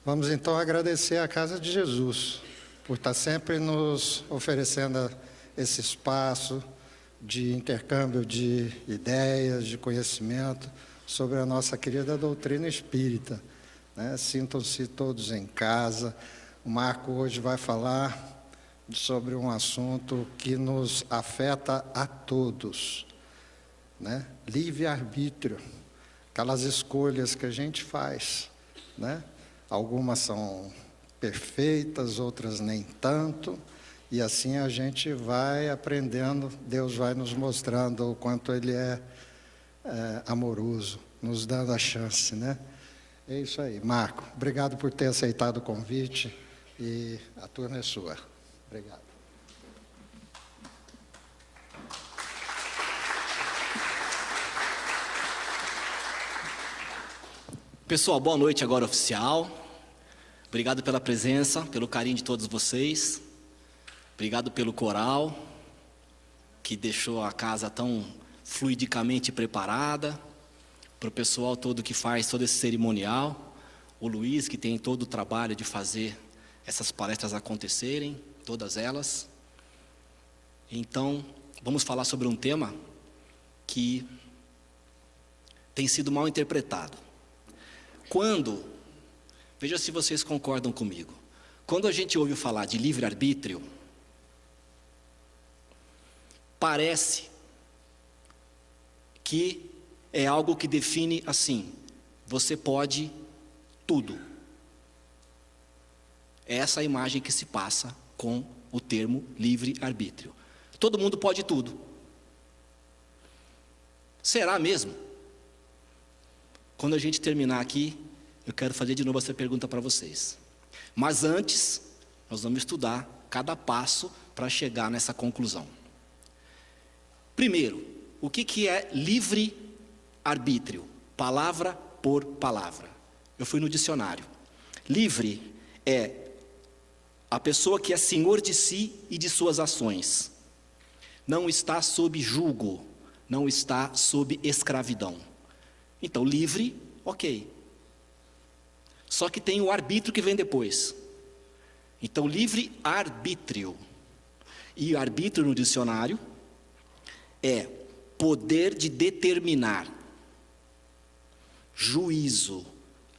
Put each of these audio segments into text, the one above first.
Vamos então agradecer à Casa de Jesus por estar sempre nos oferecendo esse espaço de intercâmbio de ideias, de conhecimento sobre a nossa querida doutrina espírita, né? Sintam-se todos em casa. O Marco hoje vai falar sobre um assunto que nos afeta a todos, né? Livre-arbítrio, aquelas escolhas que a gente faz, né? Algumas são perfeitas, outras nem tanto, e assim a gente vai aprendendo, Deus vai nos mostrando o quanto Ele é amoroso, nos dando a chance, né? É isso aí. Marco, obrigado por ter aceitado o convite, e a turma é sua. Obrigado. Pessoal, boa noite agora oficial. Obrigado pela presença, pelo carinho de todos vocês. Obrigado pelo coral, que deixou a casa tão fluidicamente preparada. Para o pessoal todo que faz todo esse cerimonial. O Luiz, que tem todo o trabalho de fazer essas palestras acontecerem, todas elas. Então, vamos falar sobre um tema que tem sido mal interpretado. Veja se vocês concordam comigo. Quando a gente ouve falar de livre-arbítrio, parece que é algo que define assim: você pode tudo. É essa a imagem que se passa com o termo livre-arbítrio. Todo mundo pode tudo. Será mesmo? Quando a gente terminar aqui, eu quero fazer de novo essa pergunta para vocês. Mas antes, nós vamos estudar cada passo para chegar nessa conclusão. Primeiro, o que é livre-arbítrio? Palavra por palavra. Eu fui no dicionário. Livre é a pessoa que é senhor de si e de suas ações. Não está sob julgo, não está sob escravidão. Então, livre, ok. Só que tem o arbítrio que vem depois. Então, livre-arbítrio. E arbítrio no dicionário é poder de determinar, juízo,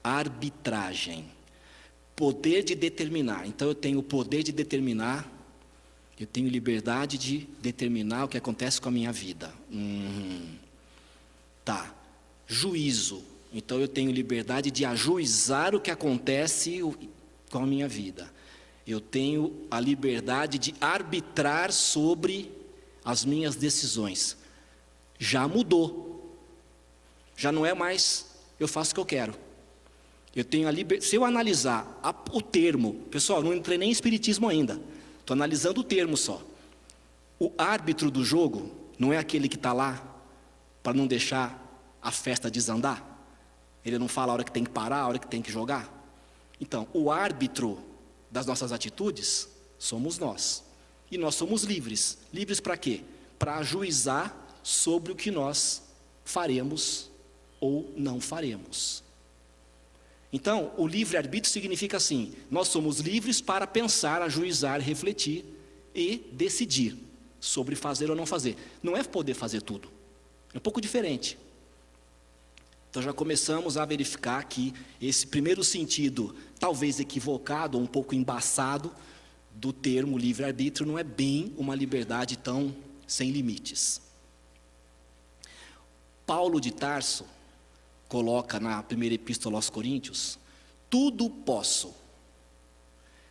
arbitragem. Poder de determinar. Então, eu tenho o poder de determinar, eu tenho liberdade de determinar o que acontece com a minha vida. Tá. Juízo. Então eu tenho liberdade de ajuizar o que acontece com a minha vida. Eu tenho a liberdade de arbitrar sobre as minhas decisões. Já mudou. Já não é mais eu faço o que eu quero. Eu tenho a liberdade. Se eu analisar o termo, pessoal, não entrei nem em espiritismo ainda. Estou analisando o termo só. O árbitro do jogo não é aquele que está lá para não deixar a festa desandar? Ele não fala a hora que tem que parar, a hora que tem que jogar? Então, o árbitro das nossas atitudes somos nós. E nós somos livres. Livres para quê? Para ajuizar sobre o que nós faremos ou não faremos. Então, o livre-arbítrio significa assim: nós somos livres para pensar, ajuizar, refletir e decidir sobre fazer ou não fazer. Não é poder fazer tudo. É um pouco diferente. Então já começamos a verificar que esse primeiro sentido, talvez equivocado ou um pouco embaçado, do termo livre-arbítrio não é bem uma liberdade tão sem limites. Paulo de Tarso coloca na primeira epístola aos Coríntios: tudo posso,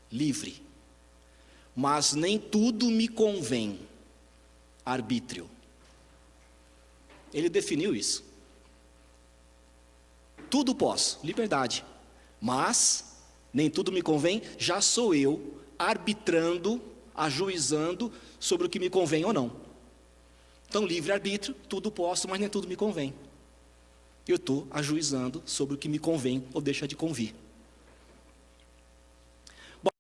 livre, mas nem tudo me convém, arbítrio. Ele definiu isso. Tudo posso, liberdade, mas nem tudo me convém, já sou eu arbitrando, ajuizando sobre o que me convém ou não. Então, livre-arbítrio, tudo posso, mas nem tudo me convém. Eu estou ajuizando sobre o que me convém ou deixa de convir. Bom,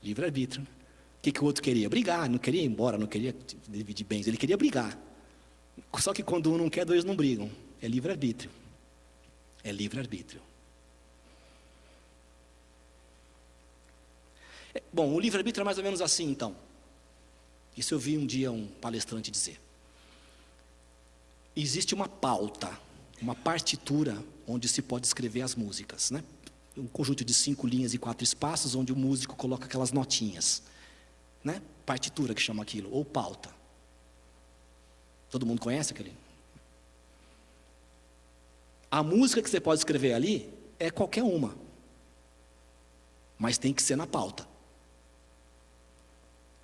livre-arbítrio. O que o outro queria? Brigar, não queria ir embora, não queria dividir bens, ele queria brigar. Só que quando um não quer, dois não brigam. É livre-arbítrio. É livre-arbítrio. Bom, o livre-arbítrio é mais ou menos assim, então. Isso eu vi um dia um palestrante dizer. Existe uma pauta, uma partitura, onde se pode escrever as músicas, né? Um conjunto de 5 linhas e 4 espaços, onde o músico coloca aquelas notinhas, né? Partitura que chama aquilo, ou pauta. Todo mundo conhece aquele? A música que você pode escrever ali é qualquer uma, mas tem que ser na pauta.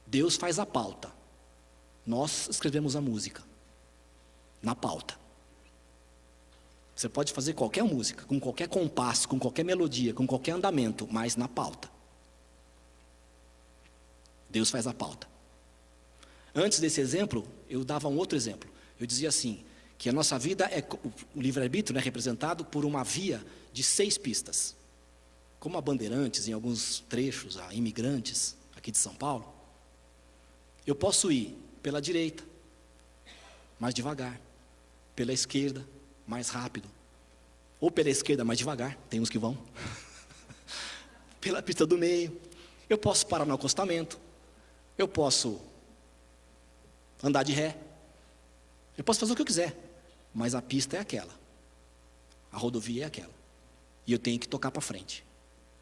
Deus faz a pauta, nós escrevemos a música na pauta. Você pode fazer qualquer música, com qualquer compasso, com qualquer melodia, com qualquer andamento, mas na pauta. Deus faz a pauta. Antes desse exemplo, eu dava um outro exemplo. Eu dizia assim, que a nossa vida o livre-arbítrio é representado por uma via de 6 pistas. Como a Bandeirantes, em alguns trechos, a Imigrantes, aqui de São Paulo. Eu posso ir pela direita, mais devagar, pela esquerda, mais rápido, ou pela esquerda mais devagar, tem uns que vão, pela pista do meio. Eu posso parar no acostamento, eu posso andar de ré, eu posso fazer o que eu quiser, mas a pista é aquela, a rodovia é aquela, e eu tenho que tocar para frente,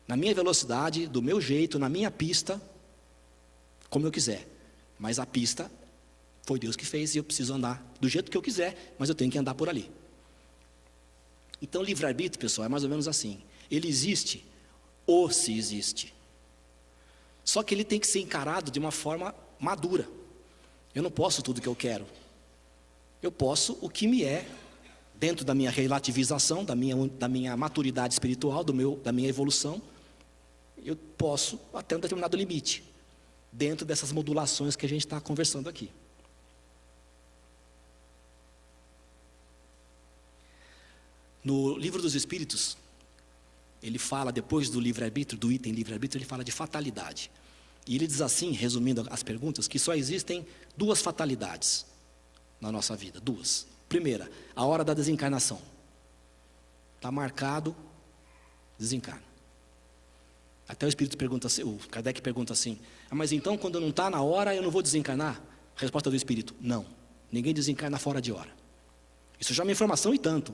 na minha velocidade, do meu jeito, na minha pista, como eu quiser, mas a pista foi Deus que fez e eu preciso andar do jeito que eu quiser, mas eu tenho que andar por ali. Então, o livre-arbítrio, pessoal, é mais ou menos assim. Ele existe, ou se existe. Só que ele tem que ser encarado de uma forma madura. Eu não posso tudo o que eu quero. Eu posso o que me é, dentro da minha relativização, da minha maturidade espiritual, da minha evolução. Eu posso até um determinado limite, dentro dessas modulações que a gente está conversando aqui. No Livro dos Espíritos, ele fala, depois do livre-arbítrio, do item livre-arbítrio, ele fala de fatalidade. E ele diz assim, resumindo as perguntas, que só existem 2 fatalidades na nossa vida, 2. Primeira, a hora da desencarnação. Está marcado, desencarna. Até o Espírito pergunta assim, o Kardec pergunta assim, mas então quando não está na hora eu não vou desencarnar? A resposta do Espírito, não. Ninguém desencarna fora de hora. Isso já é uma informação e tanto.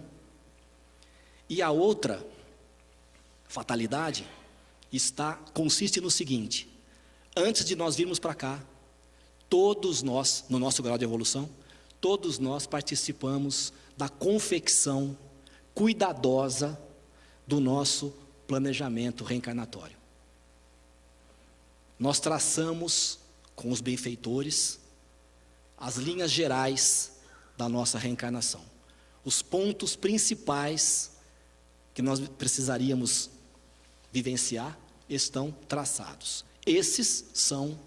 E a outra fatalidade consiste no seguinte: antes de nós virmos para cá, todos nós, no nosso grau de evolução, todos nós participamos da confecção cuidadosa do nosso planejamento reencarnatório. Nós traçamos com os benfeitores as linhas gerais da nossa reencarnação, os pontos principais que nós precisaríamos vivenciar estão traçados. Esses são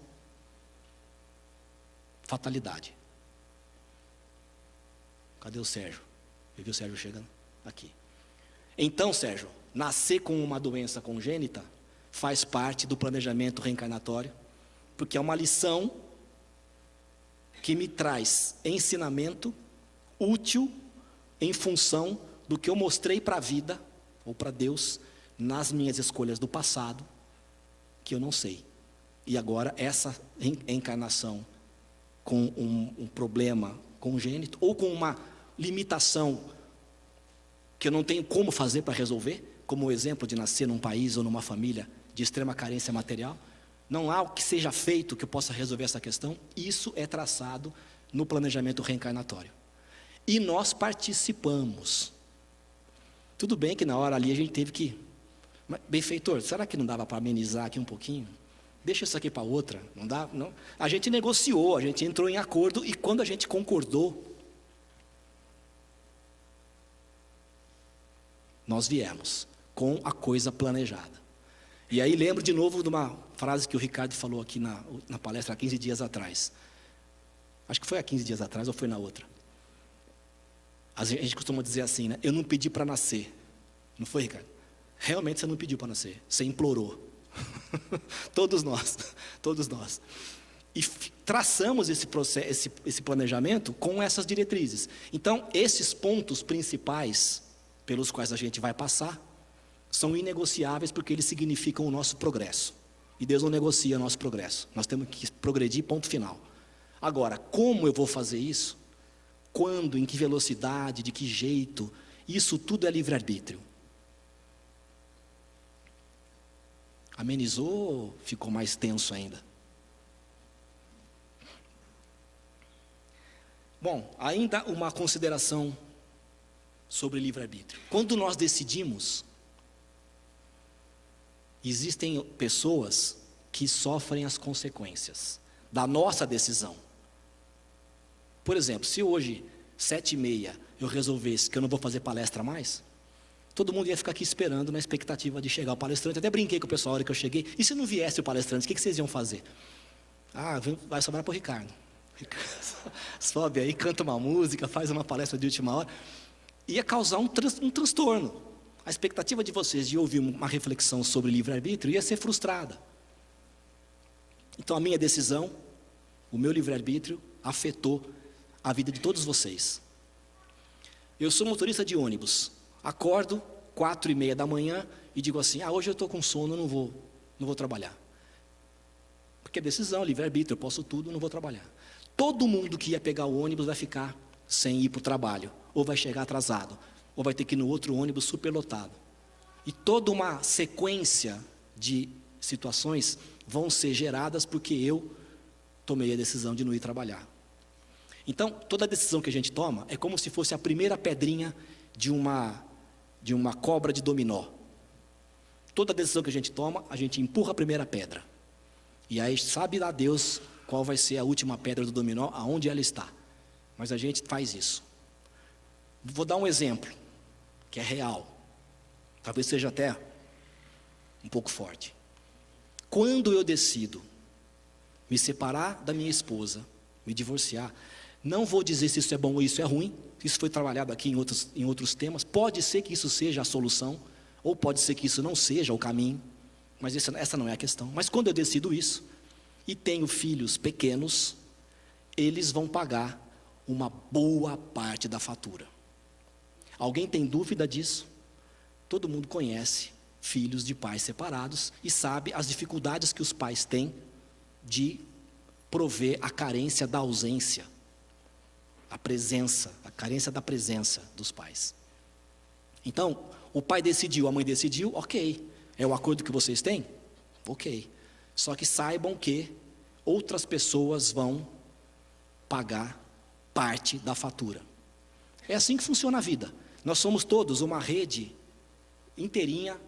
fatalidade. Cadê o Sérgio? Eu vi o Sérgio chegando aqui. Então, Sérgio, nascer com uma doença congênita faz parte do planejamento reencarnatório, porque é uma lição que me traz ensinamento útil em função do que eu mostrei para a vida, ou para Deus, nas minhas escolhas do passado, que eu não sei. E agora essa encarnação com um problema congênito, ou com uma limitação que eu não tenho como fazer para resolver, como o exemplo de nascer num país ou numa família de extrema carência material, não há o que seja feito que eu possa resolver essa questão. Isso é traçado no planejamento reencarnatório. E nós participamos. Tudo bem que na hora ali a gente teve que... Benfeitor, será que não dava para amenizar aqui um pouquinho? Deixa isso aqui para outra. Não dá? Não. A gente negociou, a gente entrou em acordo, e quando a gente concordou, nós viemos com a coisa planejada. E aí lembro de novo de uma frase que o Ricardo falou aqui na palestra há 15 dias atrás. Acho que foi há 15 dias atrás ou foi na outra. A gente costuma dizer assim, né? Eu não pedi para nascer. Não foi, Ricardo? Realmente você não pediu para nascer. Você implorou. Todos nós. E traçamos esse processo, esse planejamento com essas diretrizes. Então, esses pontos principais pelos quais a gente vai passar são inegociáveis, porque eles significam o nosso progresso. E Deus não negocia nosso progresso. Nós temos que progredir, ponto final. Agora, como eu vou fazer isso? Quando, em que velocidade, de que jeito? Isso tudo é livre-arbítrio. Amenizou ou ficou mais tenso ainda? Bom, ainda uma consideração sobre livre-arbítrio. Quando nós decidimos, existem pessoas que sofrem as consequências da nossa decisão. Por exemplo, se hoje, 7h30, eu resolvesse que eu não vou fazer palestra mais, todo mundo ia ficar aqui esperando na expectativa de chegar o palestrante. Até brinquei com o pessoal na hora que eu cheguei. E se não viesse o palestrante, o que vocês iam fazer? Ah, vai sobrar para o Ricardo. Sobe aí, canta uma música, faz uma palestra de última hora. Ia causar um transtorno. A expectativa de vocês de ouvir uma reflexão sobre livre-arbítrio ia ser frustrada. Então a minha decisão, o meu livre-arbítrio, afetou a vida de todos vocês. Eu sou motorista de ônibus. Acordo 4h30 da manhã e digo assim: hoje eu estou com sono, não vou trabalhar. Porque é decisão, livre-arbítrio, eu posso tudo, não vou trabalhar. Todo mundo que ia pegar o ônibus vai ficar sem ir para o trabalho, ou vai chegar atrasado, ou vai ter que ir no outro ônibus superlotado. E toda uma sequência de situações vão ser geradas porque eu tomei a decisão de não ir trabalhar. Então, toda decisão que a gente toma é como se fosse a primeira pedrinha de uma cobra de dominó. Toda decisão que a gente toma, a gente empurra a primeira pedra. E aí sabe lá Deus qual vai ser a última pedra do dominó, aonde ela está. Mas a gente faz isso. Vou dar um exemplo, que é real. Talvez seja até um pouco forte. Quando eu decido me separar da minha esposa, me divorciar, não vou dizer se isso é bom ou isso é ruim. Isso foi trabalhado aqui em outros temas. Pode ser que isso seja a solução, ou pode ser que isso não seja o caminho, mas essa não é a questão. Mas quando eu decido isso, e tenho filhos pequenos, eles vão pagar uma boa parte da fatura. Alguém tem dúvida disso? Todo mundo conhece filhos de pais separados e sabe as dificuldades que os pais têm de prover a carência da ausência, a carência da presença dos pais. Então, o pai decidiu, a mãe decidiu, ok. É o acordo que vocês têm? Ok. Só que saibam que outras pessoas vão pagar parte da fatura. É assim que funciona a vida. Nós somos todos uma rede inteirinha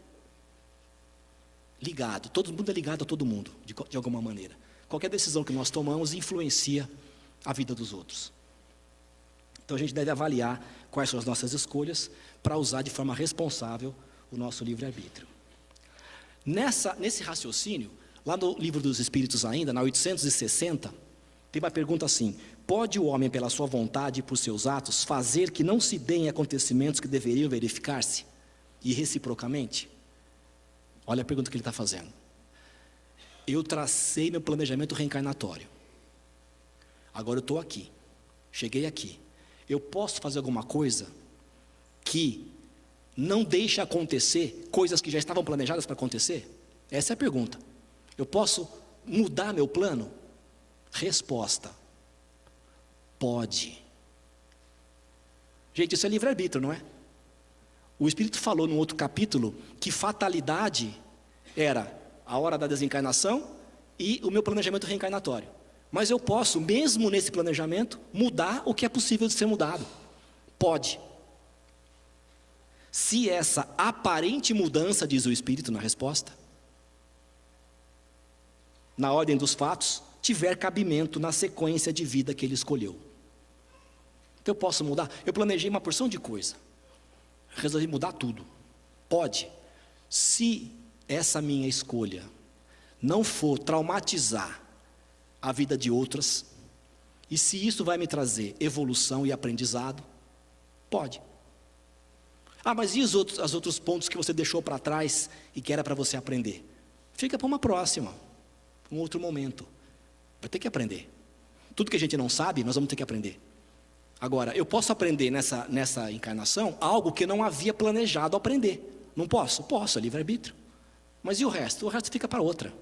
ligado. Todo mundo é ligado a todo mundo, de alguma maneira. Qualquer decisão que nós tomamos influencia a vida dos outros. Então a gente deve avaliar quais são as nossas escolhas para usar de forma responsável o nosso livre-arbítrio. Nesse raciocínio, lá no Livro dos Espíritos ainda, na 860, tem uma pergunta assim: pode o homem, pela sua vontade e por seus atos, fazer que não se deem acontecimentos que deveriam verificar-se? E reciprocamente? Olha a pergunta que ele está fazendo. Eu tracei meu planejamento reencarnatório. Agora eu estou aqui. Cheguei aqui. Eu posso fazer alguma coisa que não deixe acontecer coisas que já estavam planejadas para acontecer? Essa é a pergunta. Eu posso mudar meu plano? Resposta: pode. Gente, isso é livre-arbítrio, não é? O Espírito falou num outro capítulo que fatalidade era a hora da desencarnação e o meu planejamento reencarnatório. Mas eu posso, mesmo nesse planejamento, mudar o que é possível de ser mudado. Pode. Se essa aparente mudança, diz o Espírito na resposta, na ordem dos fatos, tiver cabimento na sequência de vida que ele escolheu. Então eu posso mudar. Eu planejei uma porção de coisa. Resolvi mudar tudo. Pode. Se essa minha escolha não for traumatizar a vida de outras, e se isso vai me trazer evolução e aprendizado, pode. Mas e os outros pontos que você deixou para trás e que era para você aprender? Fica para uma próxima, um outro momento. Vai ter que aprender. Tudo que a gente não sabe, nós vamos ter que aprender. Agora, eu posso aprender nessa encarnação algo que eu não havia planejado aprender. Não posso? Posso, é livre-arbítrio. Mas e o resto? O resto fica para outra.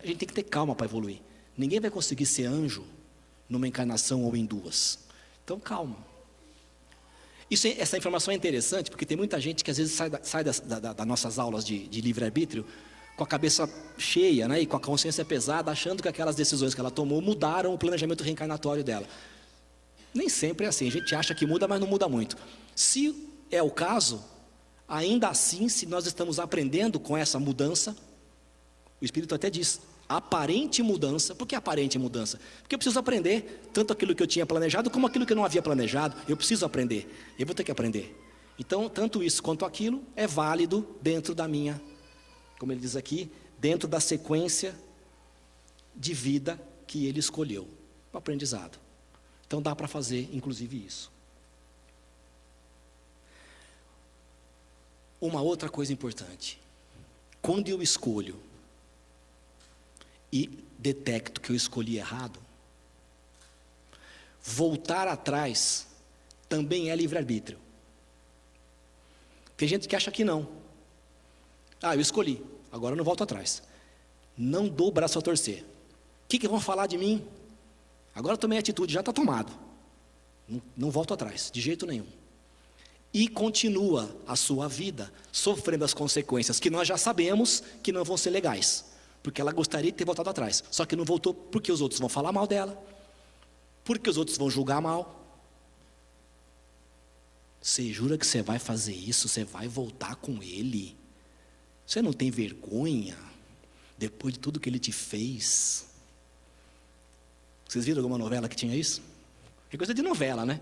A gente tem que ter calma para evoluir. Ninguém vai conseguir ser anjo numa encarnação ou em duas. Então, calma. Essa informação é interessante, porque tem muita gente que às vezes sai das nossas aulas de livre-arbítrio com a cabeça cheia, né, e com a consciência pesada, achando que aquelas decisões que ela tomou mudaram o planejamento reencarnatório dela. Nem sempre é assim, a gente acha que muda, mas não muda muito. Se é o caso, ainda assim, se nós estamos aprendendo com essa mudança, o Espírito até diz, aparente mudança. Por que aparente mudança? Porque eu preciso aprender, tanto aquilo que eu tinha planejado, como aquilo que eu não havia planejado. Eu preciso aprender, eu vou ter que aprender. Então, tanto isso quanto aquilo é válido dentro da minha, como ele diz aqui, dentro da sequência de vida que ele escolheu, o aprendizado. Então dá para fazer, inclusive, isso. Uma outra coisa importante, quando eu escolho e detecto que eu escolhi errado, voltar atrás também é livre-arbítrio. Tem gente que acha que não. Eu escolhi, agora eu não volto atrás. Não dou o braço a torcer. O que vão falar de mim? Agora eu tomei atitude, já está tomado. Não volto atrás, de jeito nenhum. E continua a sua vida sofrendo as consequências que nós já sabemos que não vão ser legais. Porque ela gostaria de ter voltado atrás. Só que não voltou porque os outros vão falar mal dela. Porque os outros vão julgar mal. Você jura que você vai fazer isso? Você vai voltar com ele? Você não tem vergonha? Depois de tudo que ele te fez? Vocês viram alguma novela que tinha isso? É coisa de novela, né?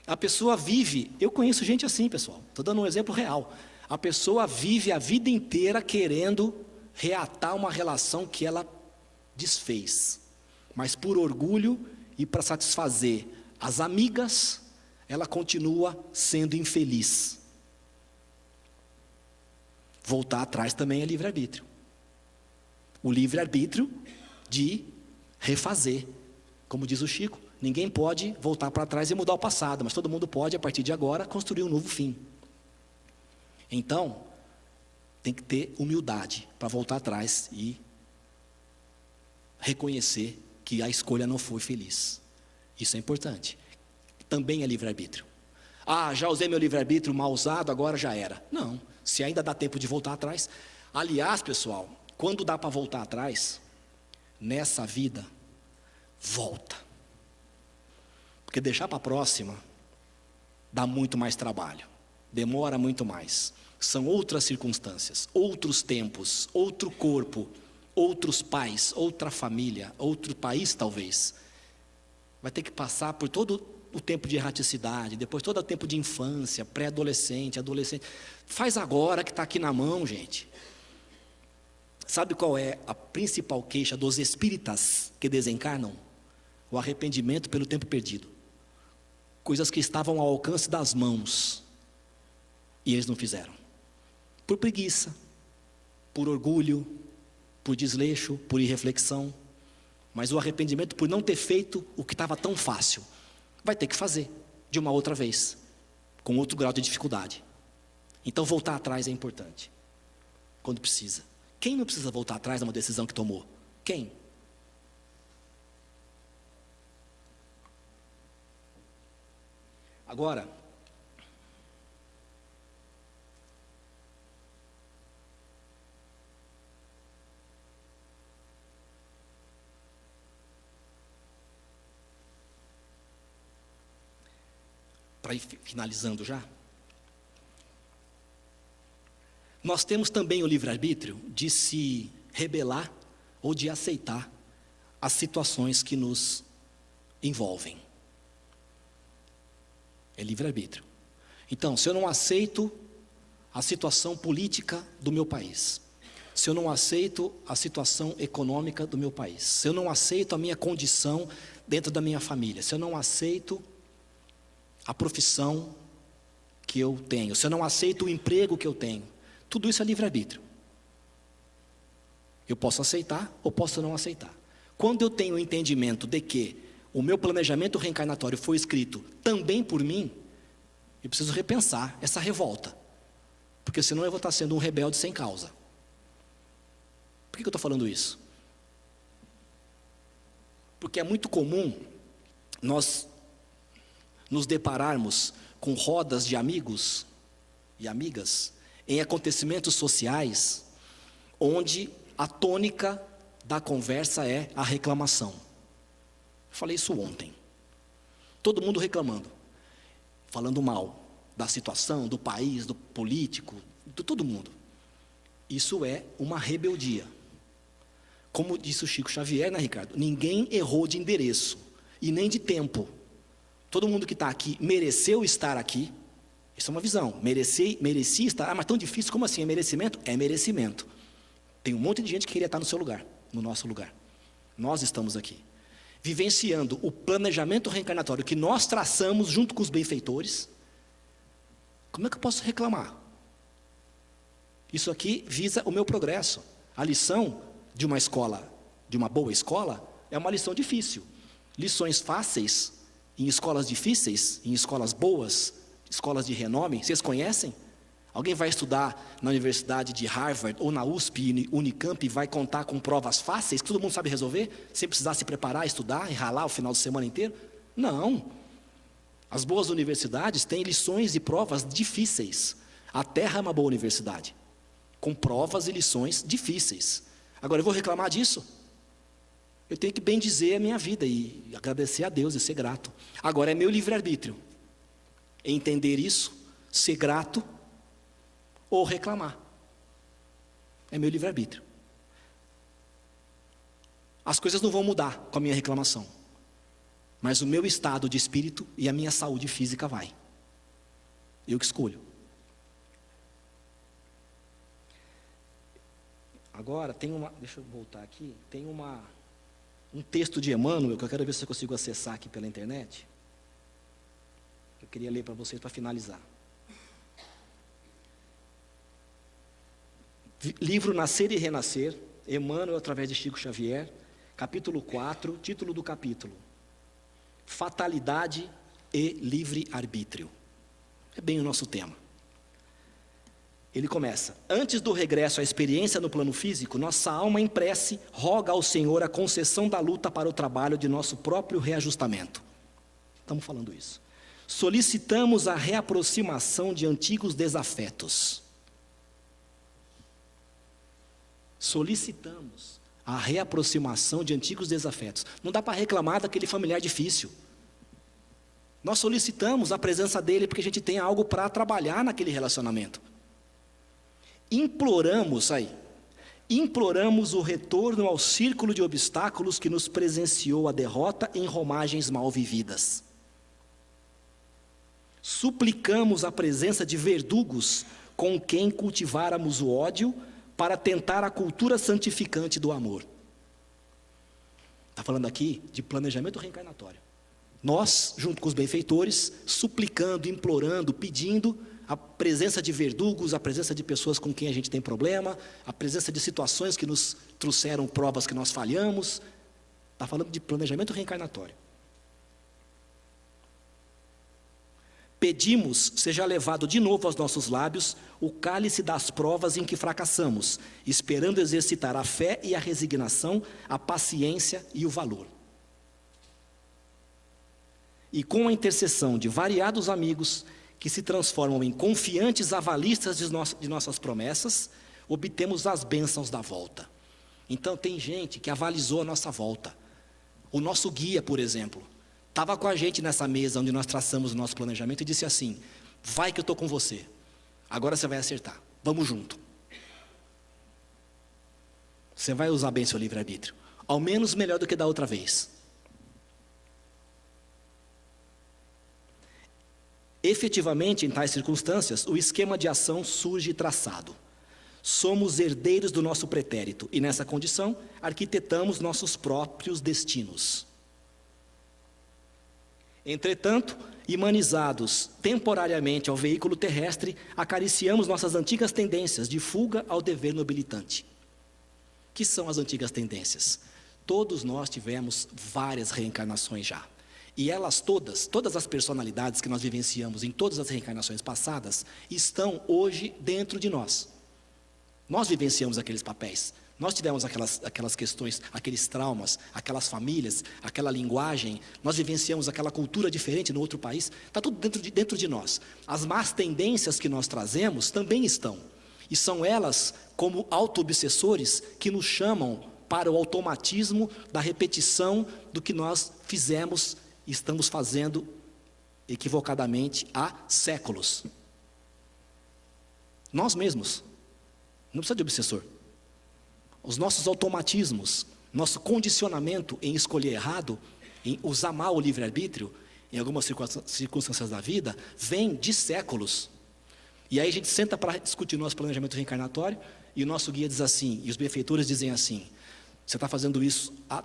A pessoa vive, eu conheço gente assim, pessoal, estou dando um exemplo real. A pessoa vive a vida inteira querendo reatar uma relação que ela desfez. Mas por orgulho e para satisfazer as amigas, ela continua sendo infeliz. Voltar atrás também é livre-arbítrio. O livre-arbítrio de refazer. Como diz o Chico, ninguém pode voltar para trás e mudar o passado, mas todo mundo pode, a partir de agora, construir um novo fim. Então, tem que ter humildade para voltar atrás e reconhecer que a escolha não foi feliz. Isso é importante. Também é livre-arbítrio. Já usei meu livre-arbítrio mal usado, agora já era. Não, se ainda dá tempo de voltar atrás. Aliás, pessoal, quando dá para voltar atrás, nessa vida, volta. Porque deixar para a próxima dá muito mais trabalho, demora muito mais. São outras circunstâncias, outros tempos, outro corpo, outros pais, outra família, outro país talvez. Vai ter que passar por todo o tempo de erraticidade, depois todo o tempo de infância, pré-adolescente, adolescente. Faz agora que está aqui na mão, gente. Sabe qual é a principal queixa dos espíritas que desencarnam? O arrependimento pelo tempo perdido. Coisas que estavam ao alcance das mãos e eles não fizeram. Por preguiça, por orgulho, por desleixo, por irreflexão. Mas o arrependimento por não ter feito o que estava tão fácil. Vai ter que fazer de uma outra vez, com outro grau de dificuldade. Então voltar atrás é importante, quando precisa. Quem não precisa voltar atrás numa decisão que tomou? Quem? Agora, para ir finalizando já, nós temos também o livre-arbítrio de se rebelar ou de aceitar as situações que nos envolvem. É livre-arbítrio. Então, se eu não aceito a situação política do meu país, se eu não aceito a situação econômica do meu país, se eu não aceito a minha condição dentro da minha família, se eu não aceito a profissão que eu tenho, se eu não aceito o emprego que eu tenho, tudo isso é livre-arbítrio. Eu posso aceitar ou posso não aceitar. Quando eu tenho o entendimento de que o meu planejamento reencarnatório foi escrito também por mim, eu preciso repensar essa revolta. Porque senão eu vou estar sendo um rebelde sem causa. Por que eu estou falando isso? Porque é muito comum nós nos depararmos com rodas de amigos e amigas em acontecimentos sociais, onde a tônica da conversa é a reclamação. Eu falei isso ontem. Todo mundo reclamando, falando mal da situação, do país, do político, de todo mundo. Isso é uma rebeldia. Como disse o Chico Xavier, né, Ricardo? Ninguém errou de endereço e nem de tempo. Todo mundo que está aqui mereceu estar aqui. Isso é uma visão. Merecia estar. Mas tão difícil, como assim? É merecimento? É merecimento. Tem um monte de gente que queria estar no seu lugar, no nosso lugar. Nós estamos aqui, vivenciando o planejamento reencarnatório que nós traçamos junto com os benfeitores. Como é que eu posso reclamar? Isso aqui visa o meu progresso. A lição de uma escola, de uma boa escola, é uma lição difícil. Lições fáceis, em escolas difíceis, em escolas boas, escolas de renome, vocês conhecem? Alguém vai estudar na Universidade de Harvard ou na USP, Unicamp, e vai contar com provas fáceis, que todo mundo sabe resolver, sem precisar se preparar, estudar e ralar o final de semana inteiro? Não. As boas universidades têm lições e provas difíceis. A Terra é uma boa universidade, com provas e lições difíceis. Agora, eu vou reclamar disso? Eu tenho que bem dizer a minha vida e agradecer a Deus e ser grato. Agora, é meu livre-arbítrio entender isso, ser grato ou reclamar. É meu livre-arbítrio. As coisas não vão mudar com a minha reclamação, mas o meu estado de espírito e a minha saúde física vai. Eu que escolho. Agora, deixa eu voltar aqui, tem um texto de Emmanuel, que eu quero ver se eu consigo acessar aqui pela internet. Eu queria ler para vocês para finalizar. Livro Nascer e Renascer, Emmanuel através de Chico Xavier, capítulo 4, título do capítulo: Fatalidade e Livre-Arbítrio. É bem o nosso tema. Ele começa: antes do regresso à experiência no plano físico, nossa alma em prece roga ao Senhor a concessão da luta para o trabalho de nosso próprio reajustamento. Estamos falando isso. Solicitamos a reaproximação de antigos desafetos. Solicitamos a reaproximação de antigos desafetos. Não dá para reclamar daquele familiar difícil. Nós solicitamos a presença dele porque a gente tem algo para trabalhar naquele relacionamento. Imploramos o retorno ao círculo de obstáculos que nos presenciou a derrota em romagens mal vividas. Suplicamos a presença de verdugos com quem cultiváramos o ódio para tentar a cultura santificante do amor. Está falando aqui de planejamento reencarnatório. Nós, junto com os benfeitores, suplicando, implorando, pedindo a presença de verdugos, a presença de pessoas com quem a gente tem problema, a presença de situações que nos trouxeram provas que nós falhamos. Está falando de planejamento reencarnatório. Pedimos seja levado de novo aos nossos lábios o cálice das provas em que fracassamos, esperando exercitar a fé e a resignação, a paciência e o valor. E com a intercessão de variados amigos que se transformam em confiantes avalistas de nossas promessas, obtemos as bênçãos da volta. Então tem gente que avalizou a nossa volta. O nosso guia, por exemplo, estava com a gente nessa mesa onde nós traçamos o nosso planejamento e disse assim: vai que eu estou com você, agora você vai acertar, vamos junto. Você vai usar bem seu livre-arbítrio, ao menos melhor do que da outra vez. Efetivamente, em tais circunstâncias, o esquema de ação surge traçado. Somos herdeiros do nosso pretérito e, nessa condição, arquitetamos nossos próprios destinos. Entretanto, imanizados temporariamente ao veículo terrestre, acariciamos nossas antigas tendências de fuga ao dever nobilitante. Que são as antigas tendências? Todos nós tivemos várias reencarnações já. E elas todas as personalidades que nós vivenciamos em todas as reencarnações passadas, estão hoje dentro de nós. Nós vivenciamos aqueles papéis. Nós tivemos aquelas questões, aqueles traumas, aquelas famílias, aquela linguagem. Nós vivenciamos aquela cultura diferente no outro país. Está tudo dentro de nós. As más tendências que nós trazemos também estão. E são elas, como auto-obsessores, que nos chamam para o automatismo da repetição do que nós fizemos e estamos fazendo equivocadamente há séculos. Nós mesmos. Não precisa de obsessor. Os nossos automatismos, nosso condicionamento em escolher errado, em usar mal o livre-arbítrio, em algumas circunstâncias da vida, vem de séculos. E aí a gente senta para discutir nosso planejamento reencarnatório, e o nosso guia diz assim, e os benfeitores dizem assim: você está fazendo isso há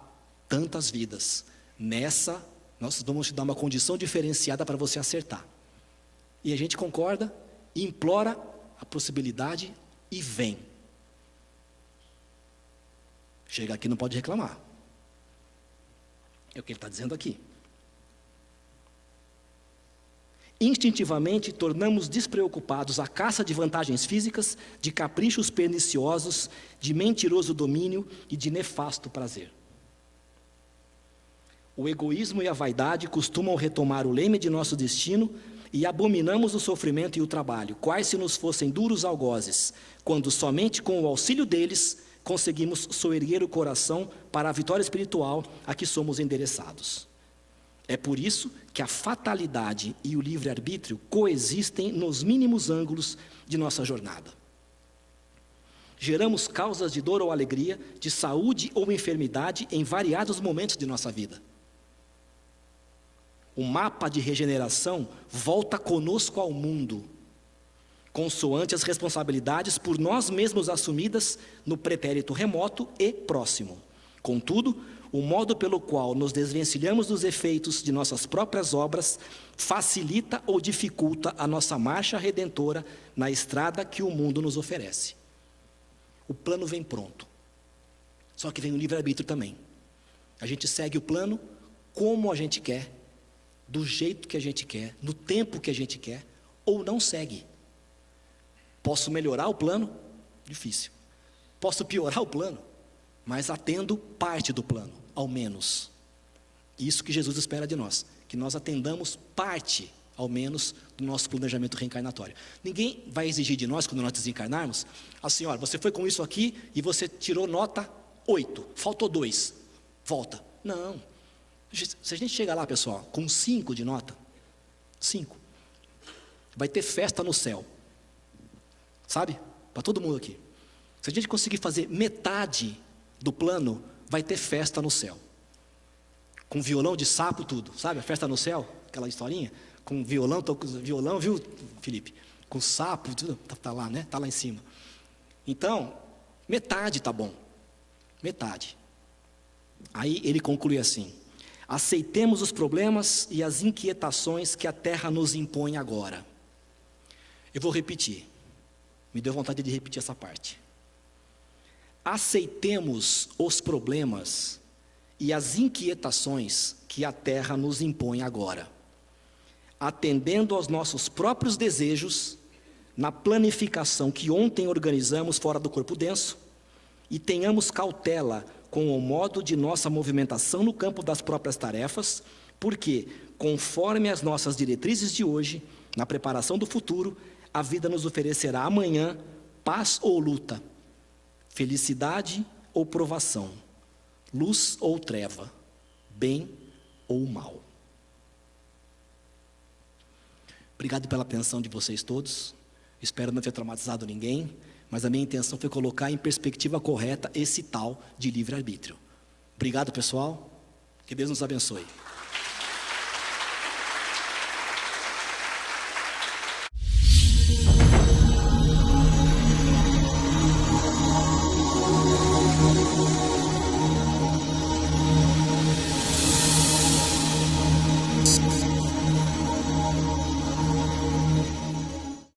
tantas vidas, nessa nós vamos te dar uma condição diferenciada para você acertar. E a gente concorda, implora a possibilidade e vem. Chega aqui, não pode reclamar. É o que ele está dizendo aqui. Instintivamente tornamos despreocupados a caça de vantagens físicas, de caprichos perniciosos, de mentiroso domínio e de nefasto prazer. O egoísmo e a vaidade costumam retomar o leme de nosso destino e abominamos o sofrimento e o trabalho, quais se nos fossem duros algozes, quando somente com o auxílio deles conseguimos soerguer o coração para a vitória espiritual a que somos endereçados. É por isso que a fatalidade e o livre-arbítrio coexistem nos mínimos ângulos de nossa jornada. Geramos causas de dor ou alegria, de saúde ou enfermidade em variados momentos de nossa vida. O mapa de regeneração volta conosco ao mundo, consoante as responsabilidades por nós mesmos assumidas no pretérito remoto e próximo. Contudo, o modo pelo qual nos desvencilhamos dos efeitos de nossas próprias obras facilita ou dificulta a nossa marcha redentora na estrada que o mundo nos oferece. O plano vem pronto, só que vem o livre-arbítrio também. A gente segue o plano como a gente quer, do jeito que a gente quer, no tempo que a gente quer, ou não segue. Posso melhorar o plano? Difícil. Posso piorar o plano? Mas atendo parte do plano, ao menos. Isso que Jesus espera de nós, que nós atendamos parte, ao menos, do nosso planejamento reencarnatório. Ninguém vai exigir de nós, quando nós desencarnarmos, assim, olha, você foi com isso aqui e você tirou nota 8, faltou 2, volta. Não. Se a gente chegar lá, pessoal, com 5 de nota, 5, vai ter festa no céu. Sabe? Para todo mundo aqui. Se a gente conseguir fazer metade do plano, vai ter festa no céu. Com violão de sapo, tudo. Sabe? A festa no céu, aquela historinha. Com violão, violão, viu, Felipe? Com sapo, tudo. Tá lá, né? Tá lá em cima. Então, metade tá bom. Metade. Aí ele conclui assim: aceitemos os problemas e as inquietações que a terra nos impõe agora. Eu vou repetir. Me deu vontade de repetir essa parte. Aceitemos os problemas e as inquietações que a terra nos impõe agora, atendendo aos nossos próprios desejos, na planificação que ontem organizamos fora do corpo denso, e tenhamos cautela com o modo de nossa movimentação no campo das próprias tarefas, porque, conforme as nossas diretrizes de hoje, na preparação do futuro, a vida nos oferecerá amanhã paz ou luta, felicidade ou provação, luz ou treva, bem ou mal. Obrigado pela atenção de vocês todos. Espero não ter traumatizado ninguém, mas a minha intenção foi colocar em perspectiva correta esse tal de livre-arbítrio. Obrigado, pessoal. Que Deus nos abençoe.